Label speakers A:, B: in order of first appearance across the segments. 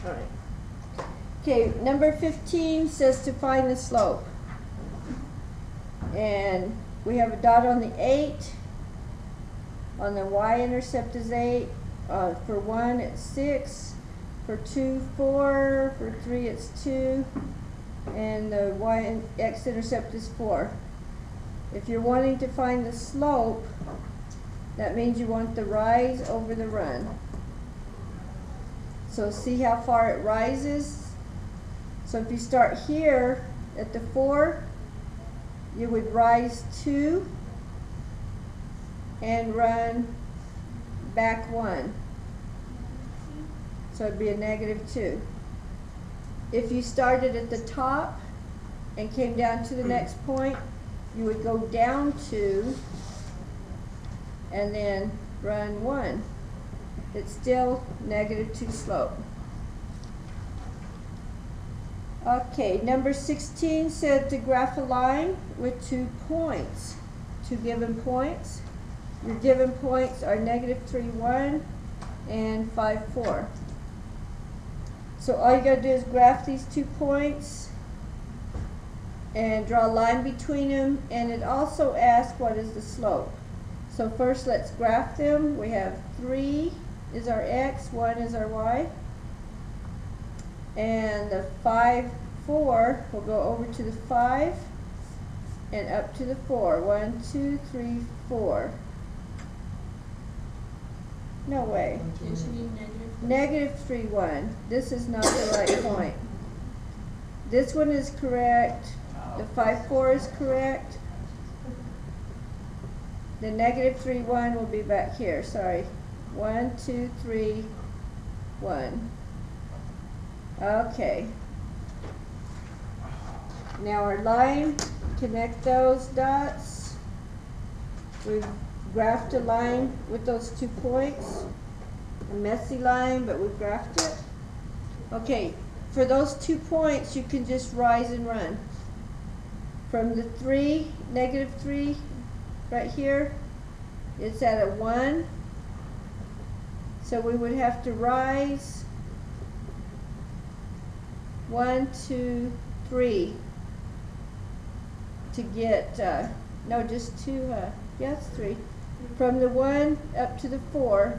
A: All right. Okay, number 15 says to find the slope. And we have a dot on the 8. On the y-intercept is 8. For 1 it's 6. For 2, 4. For 3 it's 2. And the x-intercept is 4. If you're wanting to find the slope, that means you want the rise over the run. So see how far it rises? So if you start here at the 4, you would rise 2 and run back 1. So it'd be a -2. If you started at the top and came down to the next point, you would go down 2 and then run 1. It's still -2 slope. Okay, number 16 said to graph a line with 2 points, 2 given points. Your given points are -3, 1 and 5, 4. So all you gotta do is graph these 2 points and draw a line between them, and it also asks what is the slope. So first let's graph them. We have 3 is our x, 1 is our y. And the 5, 4 will go over to the 5 and up to the 4. 1, 2, 3, 4. No way. -3, 1. This is not the right point. This one is correct. The 5, 4 is correct. The -3, 1 will be back here. Sorry. 1, 2, 3, 1. Okay. Now our line, connect those dots. We've graphed a line with those 2 points. A messy line, but we've graphed it. Okay, for those 2 points, you can just rise and run. From the 3, -3, right here, it's at a 1. So we would have to rise 1, 2, 3 to get, no, just 2, yeah, it's 3. From the 1 up to the 4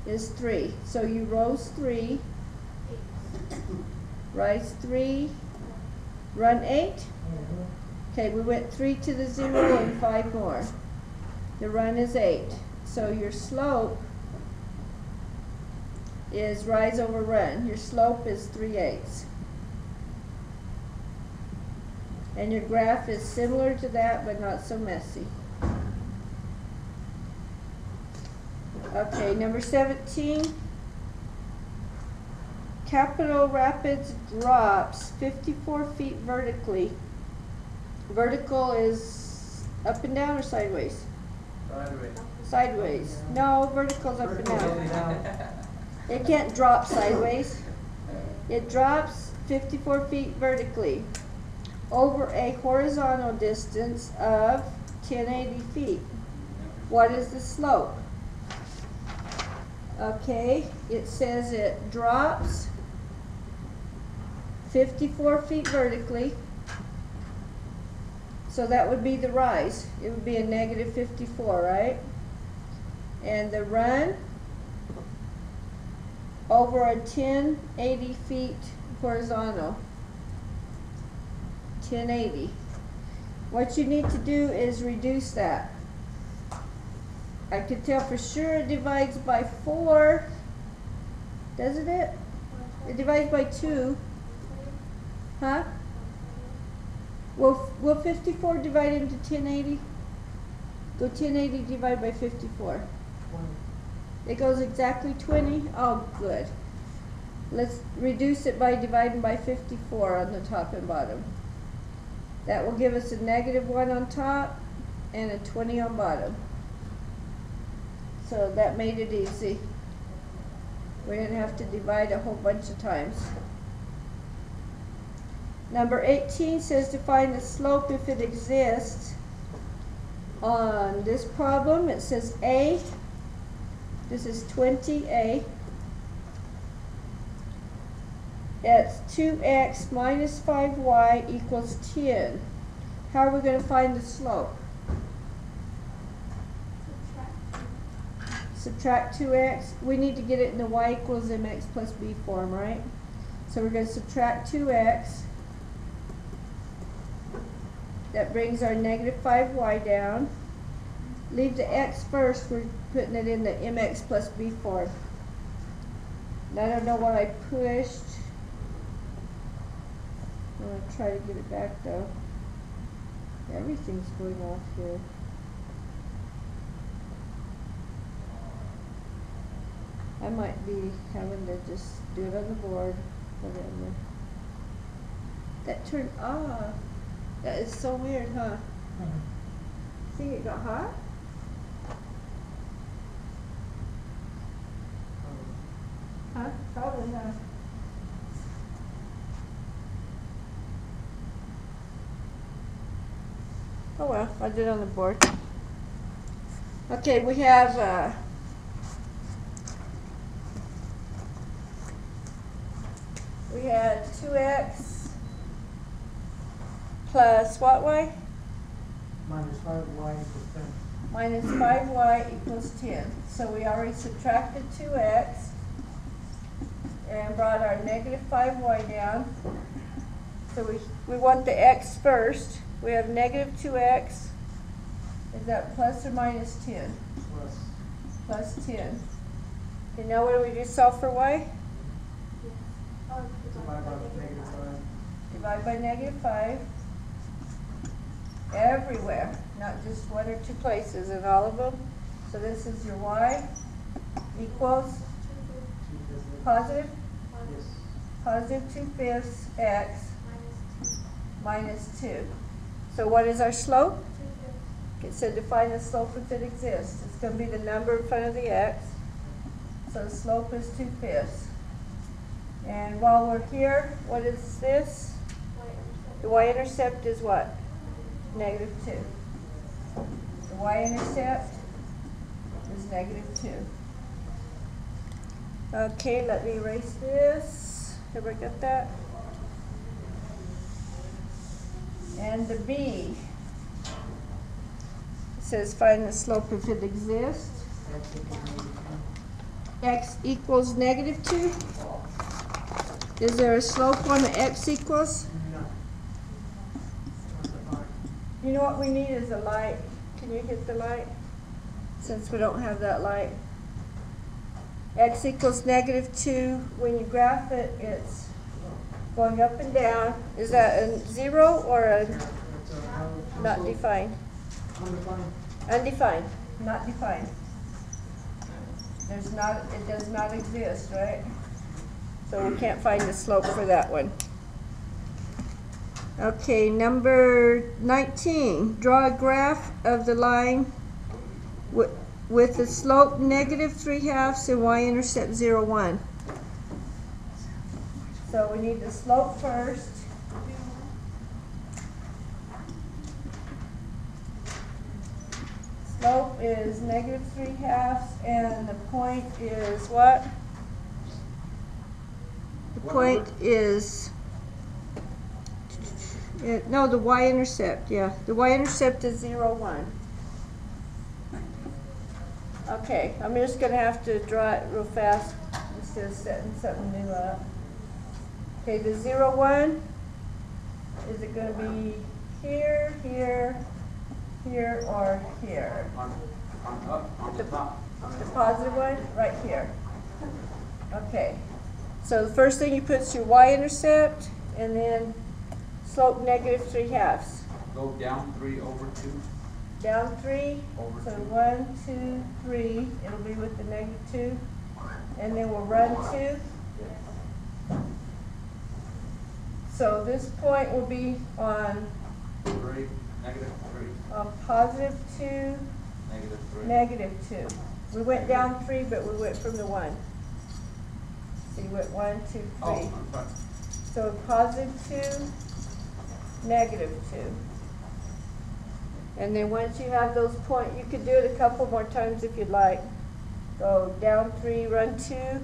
A: is 3. So you rose 3, rise 3, run 8. Okay, we went 3 to the 0 and 5 more. The run is 8. So your slope is rise over run. Your slope is 3/8. And your graph is similar to that, but not so messy. Okay, number 17. Capitol Rapids drops 54 feet vertically. Vertical is up and down or sideways?
B: Sideways.
A: Sideways. No, vertical's up and down. It can't drop sideways. It drops 54 feet vertically over a horizontal distance of 1080 feet. What is the slope? Okay, it says it drops 54 feet vertically. So that would be the rise. It would be a -54, right? And the run over a 1080 feet horizontal. 1080. What you need to do is reduce that. I could tell for sure it divides by 4. Doesn't it? It divides by 2. Huh? Will 54 divide into 1080? Go 1080 divided by 54. It goes exactly 20? Oh, good. Let's reduce it by dividing by 54 on the top and bottom. That will give us a -1 on top and a 20 on bottom. So that made it easy. We didn't have to divide a whole bunch of times. Number 18 says to find the slope if it exists. On this problem, it says A. This is 20A. It's 2x minus 5y equals 10. How are we going to find the slope? Subtract 2x. We need to get it in the y equals mx plus b form, right? So we're going to subtract 2x. That brings our negative 5y down. Leave the x first. We're putting it in the mx plus b form. And I don't know what I pushed. I'm going to try to get it back though. Everything's going off here. I might be having to just do it on the board. Whatever. That turned off. That is so weird, huh? See, it got hot? Huh? Probably, huh? Oh well, I did it on the board. Okay, we have we had 2x plus what y?
B: Minus 5y equals 10.
A: Minus 5y equals 10. So we already subtracted 2x and brought our negative 5y down. So we want the x first. We have negative 2x. Is that plus or minus 10?
B: Plus.
A: Plus 10. Okay, now what do we do? Solve for y?
B: Divide by negative 5.
A: Divide by negative 5. Everywhere, not just one or two places, in all of them. So this is your y equals positive?
B: Yes.
A: Positive 2/5 x minus 2. So what is our slope? It said define the slope if it exists. It's going to be the number in front of the x. So the slope is 2/5. And while we're here, what is this? The y-intercept is what? Negative 2. The y-intercept is negative 2. Okay, let me erase this. Everybody got that? And the b says find the slope if it exists. X equals negative 2. Is there a slope on the x equals?
B: No.
A: You know what we need is a light. Can you hit the light? Since we don't have that light. X equals negative 2. When you graph it, it's going up and down. Is that a 0 or a not defined?
B: Undefined.
A: Undefined. Not defined. There's not. It does not exist, right? So we can't find the slope for that one. Okay, number 19. Draw a graph of the line with the slope negative 3/2 and y-intercept 0, 1. So we need the slope first. Slope is negative 3/2 and the point is what? The point is, no, the y-intercept, yeah. The y-intercept is 0, 1. Okay, I'm just going to have to draw it real fast instead of setting something new up. Okay, the 0, 1, is it going to be here, here, here, or here?
C: On the top.
A: The positive one? Right here. Okay. So the first thing you put is your y-intercept, and then slope negative 3/2.
C: Go down 3 over 2.
A: Down 3.
C: Over
A: So
C: 2.
A: 1, 2, 3. It'll be with the negative 2. And then we'll run 2. So this point will be on
C: 3, negative 3,
A: positive 2,
C: negative 3.
A: negative 2. We went down 3, but we went from the 1. So you went 1, 2, 3.
C: Oh, I'm sorry.
A: So positive 2, negative 2. And then once you have those points, you could do it a couple more times if you'd like. Go down 3, run 2,